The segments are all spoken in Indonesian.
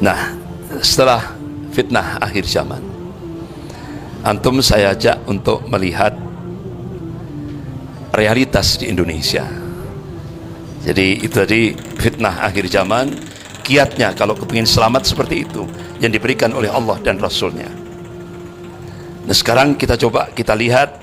Nah, setelah fitnah akhir zaman, antum saya ajak untuk melihat realitas di Indonesia. Jadi itu tadi fitnah akhir zaman, kiatnya kalau kepingin selamat seperti itu yang diberikan oleh Allah dan Rasulnya. Nah sekarang kita coba kita lihat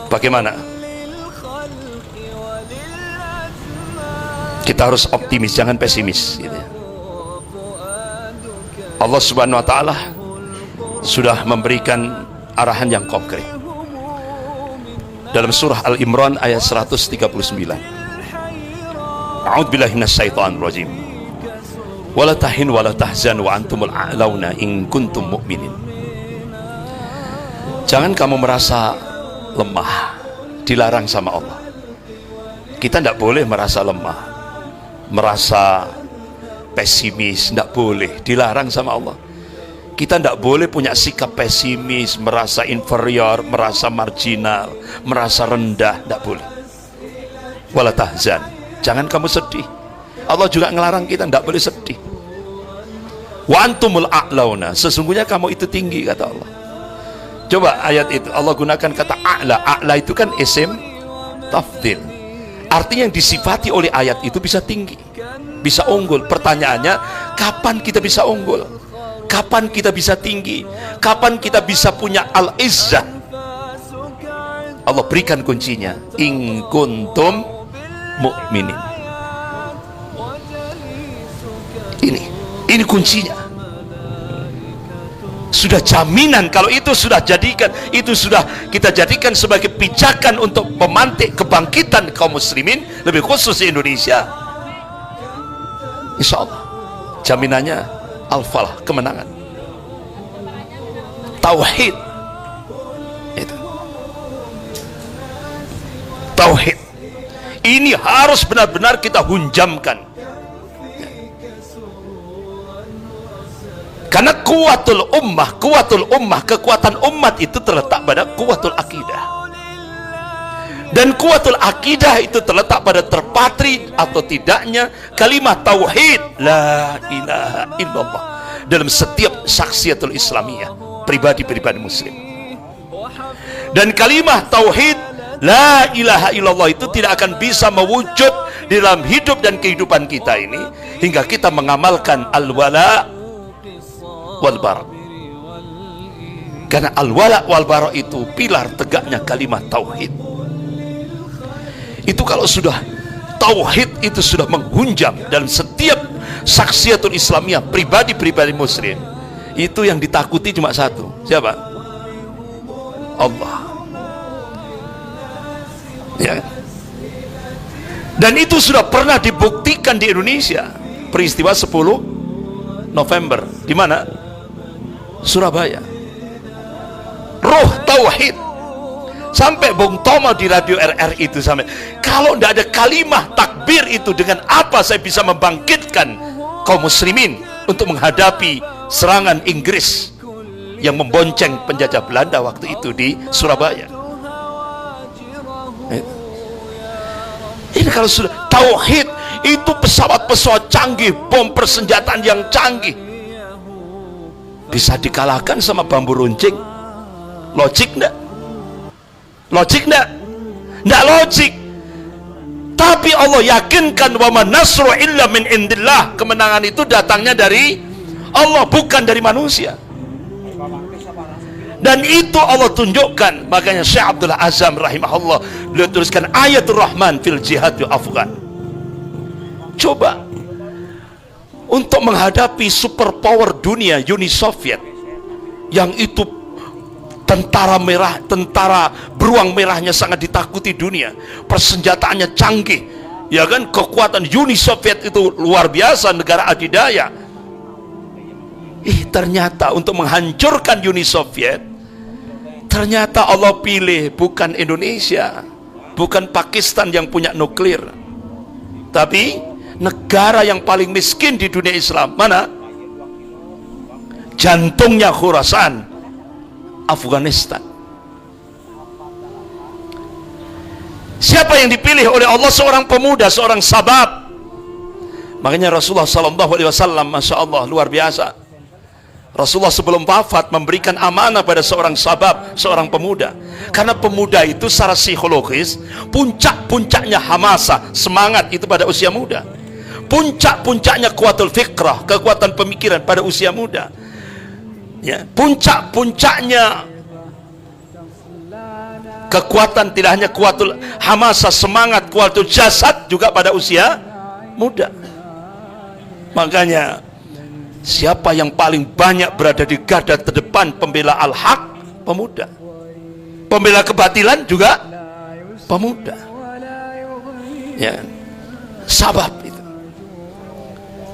bagaimana kita harus optimis, jangan pesimis gitu ya. Allah Subhanahu wa ta'ala sudah memberikan arahan yang konkret dalam surah Al-Imran ayat 139. A'udzubillahi minasyaitonir rajim. Wala tahin wala tahzan wa antumul a'launa in kuntum mu'minin. Jangan kamu merasa lemah, dilarang sama Allah. Kita tidak boleh merasa lemah, merasa pesimis, tidak boleh, dilarang sama Allah. Kita tidak boleh punya sikap pesimis, merasa inferior, merasa marginal, merasa rendah, tidak boleh. Wala tahzan, jangan kamu sedih. Allah juga ngelarang kita tidak boleh sedih. Wa antumul a'launa, sesungguhnya kamu itu tinggi, kata Allah. Coba ayat itu Allah gunakan kata a'la. A'la itu kan isim tafdil, artinya yang disifati oleh ayat itu bisa tinggi, bisa unggul. Pertanyaannya, kapan kita bisa unggul? Kapan kita bisa tinggi? Kapan kita bisa punya al-izzah? Allah berikan kuncinya, in kuntum mu'minin. Ini kuncinya. Sudah jaminan, kalau itu sudah jadikan, itu sudah kita jadikan sebagai pijakan untuk memantik kebangkitan kaum muslimin, lebih khusus di Indonesia. Insya Allah jaminannya al-falah, kemenangan. Tauhid itu, tauhid ini harus benar-benar kita hunjamkan, karena kuwatul ummah, kekuatan umat itu terletak pada kuwatul akidah, dan kuwatul akidah itu terletak pada terpatri atau tidaknya kalimat tauhid la ilaha illallah dalam setiap syakhsiyatul islamiyah, pribadi-pribadi muslim. Dan kalimat tauhid la ilaha illallah itu tidak akan bisa mewujud di dalam hidup dan kehidupan kita ini hingga kita mengamalkan al-wala wal bara. Karena al-wala wal bara itu pilar tegaknya kalimat tauhid. Itu kalau sudah tauhid itu sudah menghunjam dalam setiap syakhsiyatul islamiyah, pribadi-pribadi muslim, itu yang ditakuti cuma satu, siapa? Allah. Ya. Dan itu sudah pernah dibuktikan di Indonesia. Peristiwa 10 November di mana? Surabaya. Ruh tauhid. Sampai Bung Tomo di radio RRI itu sampai, kalau tidak ada kalimah takbir itu, dengan apa saya bisa membangkitkan kaum muslimin untuk menghadapi serangan Inggris yang membonceng penjajah Belanda waktu itu di Surabaya. Ini kalau sudah tauhid, itu pesawat-pesawat canggih, bom persenjataan yang canggih bisa dikalahkan sama bambu runcing. Logik enggak? Logik enggak? Enggak logik. Tapi Allah yakinkan wa man nasru illa min indillah, kemenangan itu datangnya dari Allah, bukan dari manusia. Dan itu Allah tunjukkan. Makanya Syekh Abdullah Azam rahimahullah, beliau tuliskan ayatul rahman fil jihad Afgan. Coba untuk menghadapi superpower dunia Uni Soviet yang itu tentara merah, tentara beruang merahnya sangat ditakuti dunia, persenjataannya canggih, ya kan, kekuatan Uni Soviet itu luar biasa, negara adidaya. Ternyata untuk menghancurkan Uni Soviet, ternyata Allah pilih bukan Indonesia, bukan Pakistan yang punya nuklir, tapi negara yang paling miskin di dunia Islam. Mana? Jantungnya Khurasan, Afghanistan. Siapa yang dipilih oleh Allah? Seorang pemuda, seorang sabab, Makanya Rasulullah sallallahu alaihi wasallam, masya Allah, luar biasa. Rasulullah sebelum wafat memberikan amanah pada seorang sahabat, seorang pemuda. Karena pemuda itu secara psikologis puncak-puncaknya hamasa, semangat itu pada usia muda. Puncak-puncaknya kuatul fikrah, kekuatan pemikiran pada usia muda. Ya, puncak-puncaknya kekuatan tidak hanya kuatul hamasa, semangat, kuatul jasad juga pada usia muda. Makanya siapa yang paling banyak berada di garda terdepan pembela al-haq? Pemuda. Pembela kebatilan juga pemuda. Ya, sabab itu.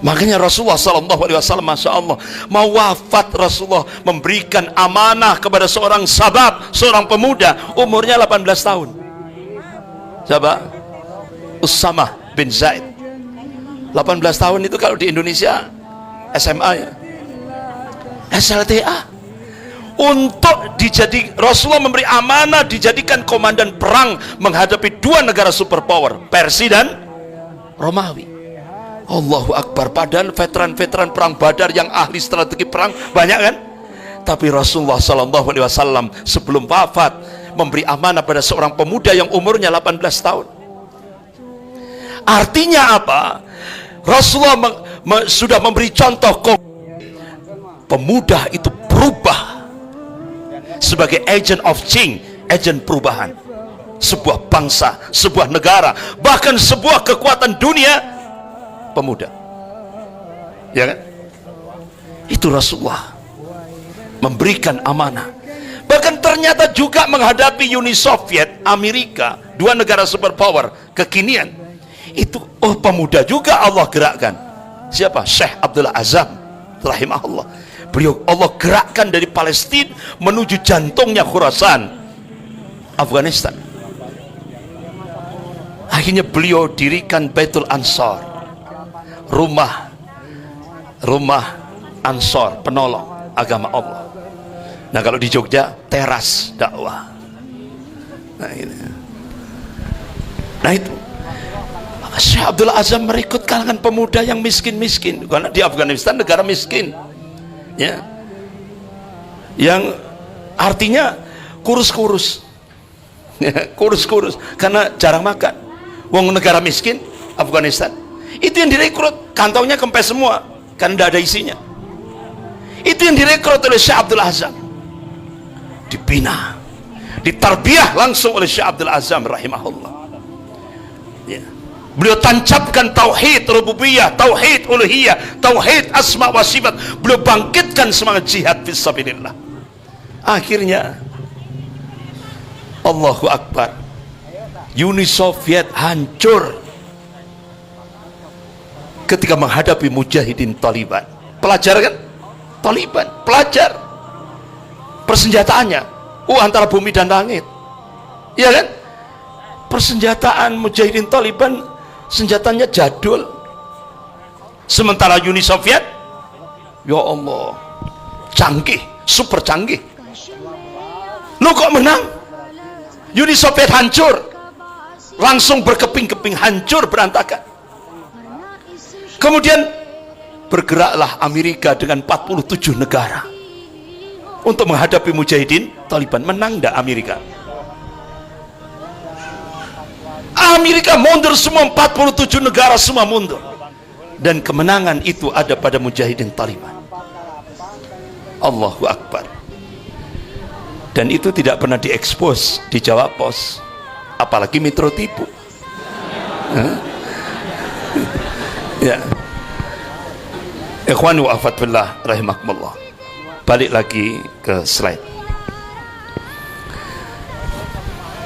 Makanya Rasulullah sallallahu alaihi wasallam, masya Allah, mau wafat Rasulullah memberikan amanah kepada seorang sabab, seorang pemuda, umurnya 18 tahun. Siapa? Usamah bin Zaid. 18 tahun itu kalau di Indonesia SMA ya, SLTA. Untuk Rasulullah memberi amanah dijadikan komandan perang menghadapi dua negara superpower, Persia dan Romawi. Allahu Akbar. Padahal veteran-veteran perang Badar yang ahli strategi perang banyak kan? Tapi Rasulullah sallallahu alaihi wasallam sebelum wafat memberi amanah pada seorang pemuda yang umurnya 18 tahun. Artinya apa? Rasulullah sudah memberi contoh pemuda itu berubah sebagai agent of change, agent perubahan sebuah bangsa, sebuah negara, bahkan sebuah kekuatan dunia. Pemuda, ya kan? Itu Rasulullah memberikan amanah. Bahkan ternyata juga menghadapi Uni Soviet, Amerika, dua negara superpower kekinian. Itu pemuda juga Allah gerakkan. Siapa? Syekh Abdul Azam rahimahullah. Beliau Allah gerakkan dari Palestina menuju jantungnya Khurasan, Afghanistan. Akhirnya beliau dirikan Baitul Ansar, rumah Ansor, penolong agama Allah. Nah kalau di Jogja teras dakwah. Nah itu Syekh Abdul Azam merekrut kalangan pemuda yang miskin-miskin, karena di Afghanistan negara miskin ya, yang artinya kurus-kurus ya, kurus-kurus karena jarang makan. Wong negara miskin Afghanistan, itu yang direkrut, kantongnya kempes semua kan, tidak ada isinya. Itu yang direkrut oleh Syekh Abdul Azam, dibina, ditarbiyah langsung oleh Syekh Abdul Azam rahimahullah ya. Beliau tancapkan tauhid rububiyah, tauhid uluhiyah, tauhid asma wa sifat. Beliau bangkitkan semangat jihad fisabilillah. Akhirnya Allahu Akbar, Uni Soviet hancur ketika menghadapi mujahidin Taliban. Pelajar kan? Taliban, pelajar. Persenjataannya antara bumi dan langit. Iya kan? Persenjataan mujahidin Taliban senjatanya jadul. Sementara Uni Soviet, ya Allah, canggih, super canggih. Lu kok menang? Uni Soviet hancur, langsung berkeping-keping, hancur, berantakan. Kemudian bergeraklah Amerika dengan 47 negara untuk menghadapi mujahidin Taliban. Menang enggak Amerika? Amerika mundur semua, 47 negara semua mundur, dan kemenangan itu ada pada mujahidin Taliban. Allahu Akbar. Dan itu tidak pernah diekspos di Jawa Pos, apalagi Metro tipu. Ya, ikhwani wa akhwat fillah rahimakumullah. Balik lagi ke slide.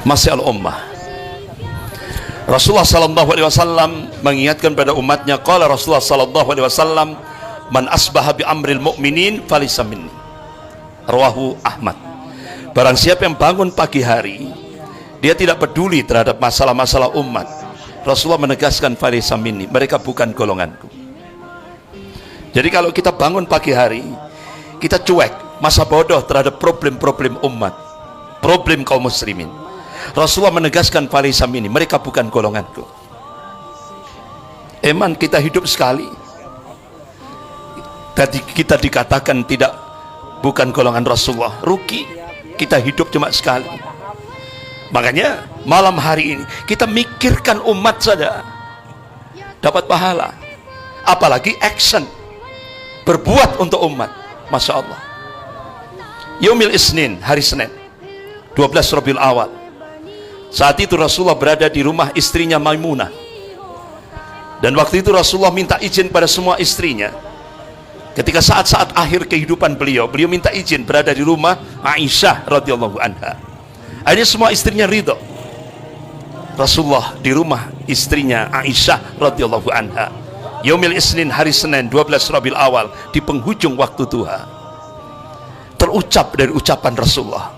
Masih al-ummah. Rasulullah sallallahu alaihi wasallam mengingatkan pada umatnya, qala Rasulullah sallallahu alaihi wasallam, man asbaha bi amril mu'minin falaysa minni. Rawahu Ahmad. Barang siapa yang bangun pagi hari dia tidak peduli terhadap masalah-masalah umat, Rasulullah menegaskan falaysa minni, mereka bukan golonganku. Jadi kalau kita bangun pagi hari kita cuek, masa bodoh terhadap problem-problem umat, problem kaum muslimin, Rasulullah menegaskan falaysa minni, mereka bukan golonganku. Eman kita hidup sekali. Tadi kita dikatakan bukan golongan Rasulullah, rugi. Kita hidup cuma sekali. Makanya malam hari ini kita mikirkan umat saja dapat pahala, apalagi action berbuat untuk umat. Masya Allah. Yaumil Isnin, hari Senin 12 Rabiul Awal, saat itu Rasulullah berada di rumah istrinya Maimunah, dan waktu itu Rasulullah minta izin pada semua istrinya. Ketika saat-saat akhir kehidupan beliau minta izin berada di rumah Aisyah radhiyallahu anha. Akhirnya semua istrinya ridho. Rasulullah di rumah istrinya Aisyah radhiyallahu anha. Yaumil Isnin, hari Senin 12 Rabiul Awal, di penghujung waktu duha, terucap dari ucapan Rasulullah,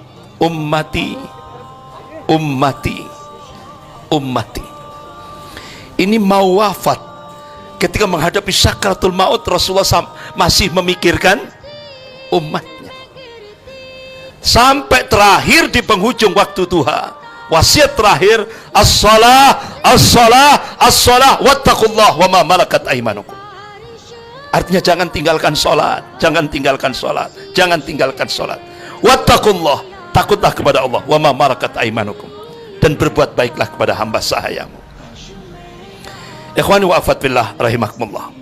ummati, ummati, ummati. Ini mau wafat, ketika menghadapi sakratul maut, Rasulullah masih memikirkan umatnya. Sampai terakhir di penghujung waktu duha, wasiat terakhir, as-salah, as-salah, as-salah, wattaqullah wa ma malakat aimanukum. Artinya jangan tinggalkan sholat, jangan tinggalkan sholat, jangan tinggalkan sholat. Wattaqullah, takutlah kepada Allah, wa ma malakat aimanukum, dan berbuat baiklah kepada hamba sahayamu. Ikhwani wa akhwat fillah rahimakumullah.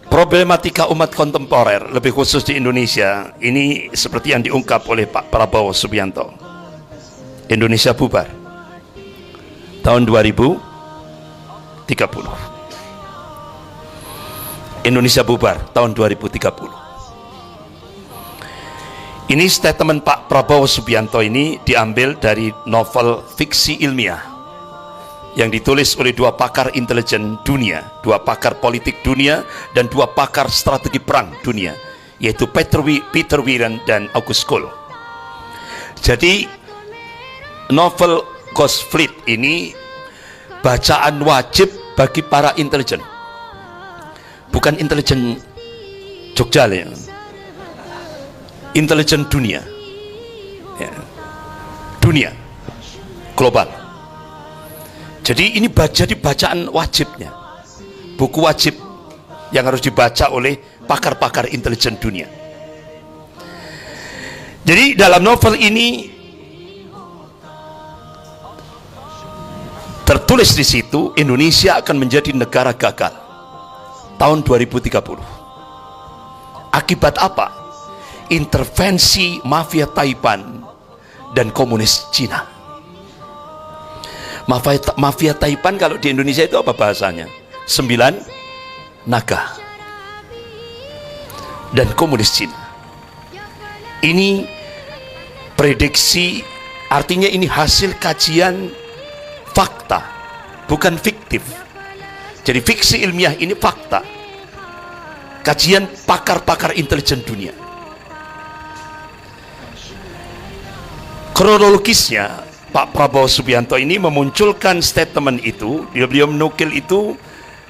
Problematika umat kontemporer, lebih khusus di Indonesia, ini seperti yang diungkap oleh Pak Prabowo Subianto. Indonesia bubar tahun 2030. Indonesia bubar tahun 2030. Ini statement Pak Prabowo Subianto ini diambil dari novel fiksi ilmiah yang ditulis oleh dua pakar intelijen dunia, dua pakar politik dunia, dan dua pakar strategi perang dunia, yaitu Peter Wieran dan August Cole. Jadi novel Ghost Fleet ini bacaan wajib bagi para intelijen, bukan intelijen Jogja ya, intelijen dunia, ya, dunia global. Jadi ini jadi bacaan wajibnya, buku wajib yang harus dibaca oleh pakar-pakar intelijen dunia. Jadi dalam novel ini tertulis di situ, Indonesia akan menjadi negara gagal tahun 2030. Akibat apa? Intervensi mafia Taipan dan komunis Cina. Mafia Taipan kalau di Indonesia itu apa bahasanya? 9 naga. Dan komunis Cina. Ini prediksi, artinya ini hasil kajian fakta, bukan fiktif. Jadi fiksi ilmiah ini fakta, kajian pakar-pakar intelijen dunia. Kronologisnya, Pak Prabowo Subianto ini memunculkan statement itu, beliau menukil itu,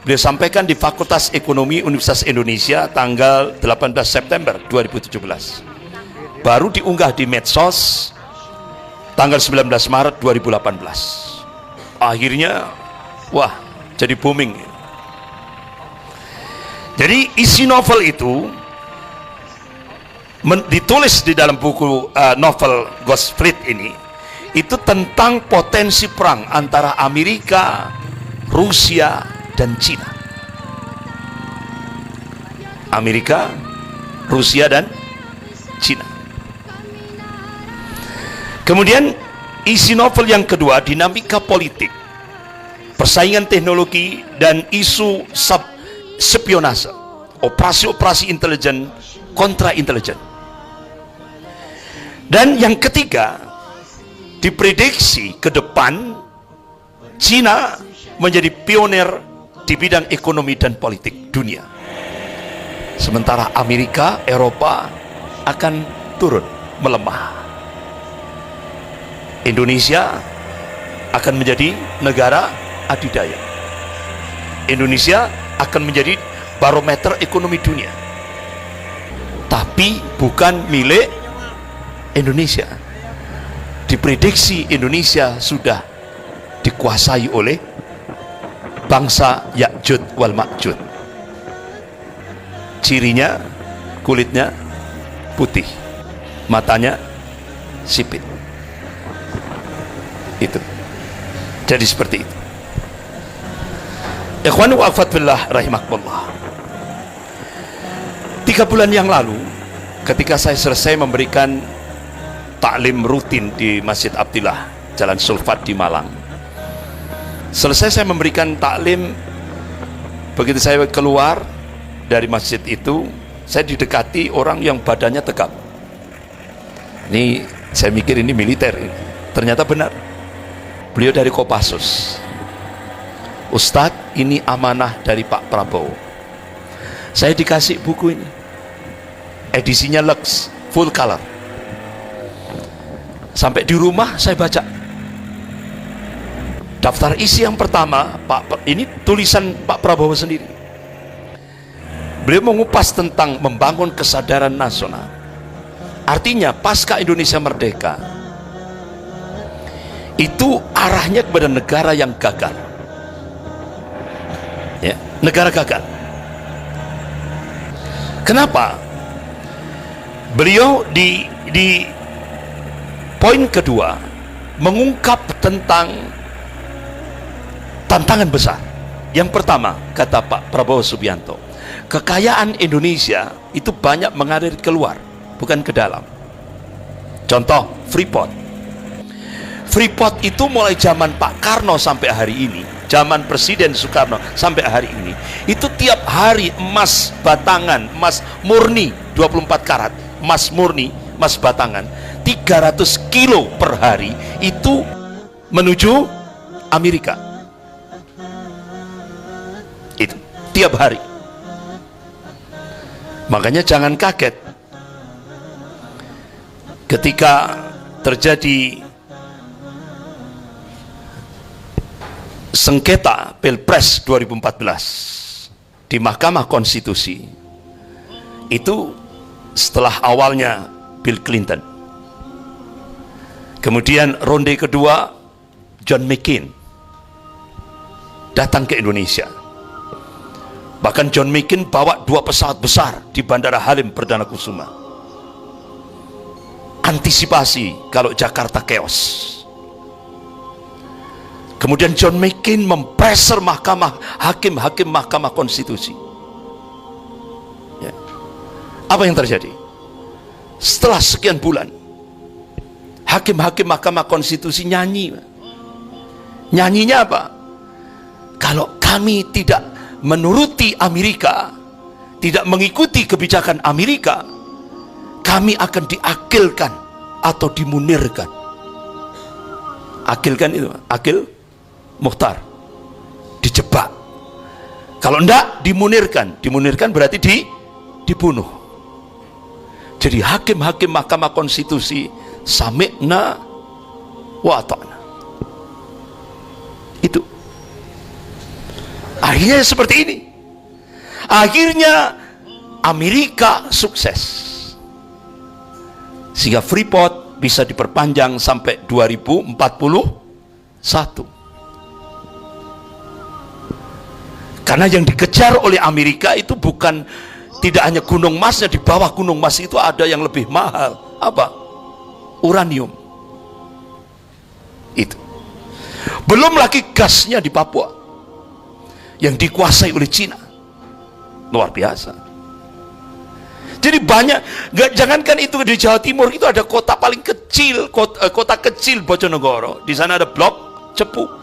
beliau sampaikan di Fakultas Ekonomi Universitas Indonesia tanggal 18 September 2017. Baru diunggah di medsos tanggal 19 Maret 2018. Akhirnya, wah, jadi booming. Jadi isi novel itu ditulis di dalam buku novel Ghost Fleet ini, itu tentang potensi perang antara Amerika, Rusia, dan Cina. Amerika, Rusia, dan Cina. Kemudian isi novel yang kedua, dinamika politik, persaingan teknologi, dan isu spionase, operasi-operasi intelijen kontra intelijen. Dan yang ketiga, diprediksi ke depan Cina menjadi pionir di bidang ekonomi dan politik dunia, sementara Amerika, Eropa akan turun, melemah. Indonesia akan menjadi negara adidaya. Indonesia akan menjadi barometer ekonomi dunia, tapi bukan milik Indonesia. Diprediksi Indonesia sudah dikuasai oleh bangsa Ya'jud wal Ma'jud. Cirinya kulitnya putih, matanya sipit. Itu. Jadi seperti itu. Ikhwan wa akhwat fillah rahimakumullah. 3 bulan yang lalu, ketika saya selesai memberikan taklim rutin di Masjid Abdillah, Jalan Sulfat di Malang. Selesai saya memberikan taklim, begitu saya keluar dari masjid itu, saya didekati orang yang badannya tegap. Ini saya mikir ini militer, ternyata benar. Beliau dari Kopassus. Ustadz, ini amanah dari Pak Prabowo. Saya dikasih buku ini, edisinya Lux, full color. Sampai di rumah saya baca. Daftar isi yang pertama, ini tulisan Pak Prabowo sendiri. Beliau mengupas tentang membangun kesadaran nasional. Artinya pasca Indonesia merdeka, itu arahnya kepada negara yang gagal. Ya, negara gagal. Kenapa? Beliau di poin kedua mengungkap tentang tantangan besar. Yang pertama, kata Pak Prabowo Subianto, kekayaan Indonesia itu banyak mengalir keluar, bukan ke dalam. Contoh, Freeport. Freeport itu mulai zaman Pak Karno sampai hari ini, zaman Presiden Soekarno sampai hari ini, itu tiap hari emas batangan, emas murni 24 karat, emas murni, emas batangan 300 kilo per hari itu menuju Amerika. Itu tiap hari. Makanya jangan kaget ketika terjadi sengketa Pilpres 2014 di Mahkamah Konstitusi. Itu setelah awalnya Bill Clinton, kemudian ronde kedua John McCain datang ke Indonesia. Bahkan John McCain bawa 2 pesawat besar di Bandara Halim Perdana Kusuma, antisipasi kalau Jakarta chaos. Kemudian John McCain mempreser hakim-hakim Mahkamah Konstitusi. Ya. Apa yang terjadi? Setelah sekian bulan, hakim-hakim Mahkamah Konstitusi nyanyi. Nyanyinya apa? Kalau kami tidak menuruti Amerika, tidak mengikuti kebijakan Amerika, kami akan diakilkan atau dimunirkan. Akilkan itu, akil Mukhtar, dijebak. Kalau enggak, dimunirkan. Dimunirkan berarti dibunuh. Jadi hakim-hakim Mahkamah Konstitusi sami'na wa ata'na. Itu. Akhirnya seperti ini. Akhirnya Amerika sukses, sehingga Freeport bisa diperpanjang sampai 2041. Karena yang dikejar oleh Amerika itu bukan, tidak hanya gunung emasnya, di bawah gunung emas itu ada yang lebih mahal. Apa? Uranium. Itu. Belum lagi gasnya di Papua yang dikuasai oleh Cina. Luar biasa. Jadi banyak, jangankan itu di Jawa Timur, itu ada kota paling kecil, kota kecil Bojonegoro. Di sana ada blok Cepu.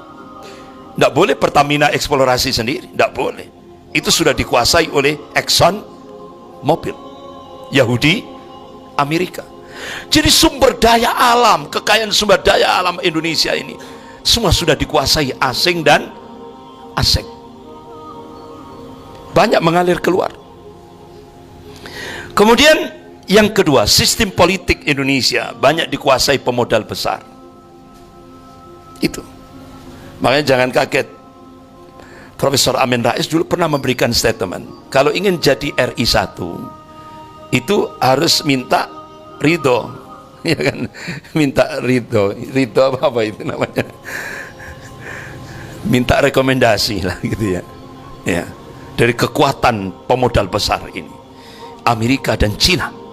Tidak boleh Pertamina eksplorasi sendiri, tidak boleh. Itu sudah dikuasai oleh Exxon Mobil, Yahudi Amerika. Jadi sumber daya alam, kekayaan sumber daya alam Indonesia ini semua sudah dikuasai asing dan asing. Banyak mengalir keluar. Kemudian yang kedua, sistem politik Indonesia banyak dikuasai pemodal besar. Itu. Makanya jangan kaget, Profesor Amin Rais dulu pernah memberikan statement, kalau ingin jadi RI 1 itu harus minta ridho, ya kan? Minta ridho apa itu namanya? minta rekomendasi lah gitu ya. Ya, dari kekuatan pemodal besar ini, Amerika dan Cina.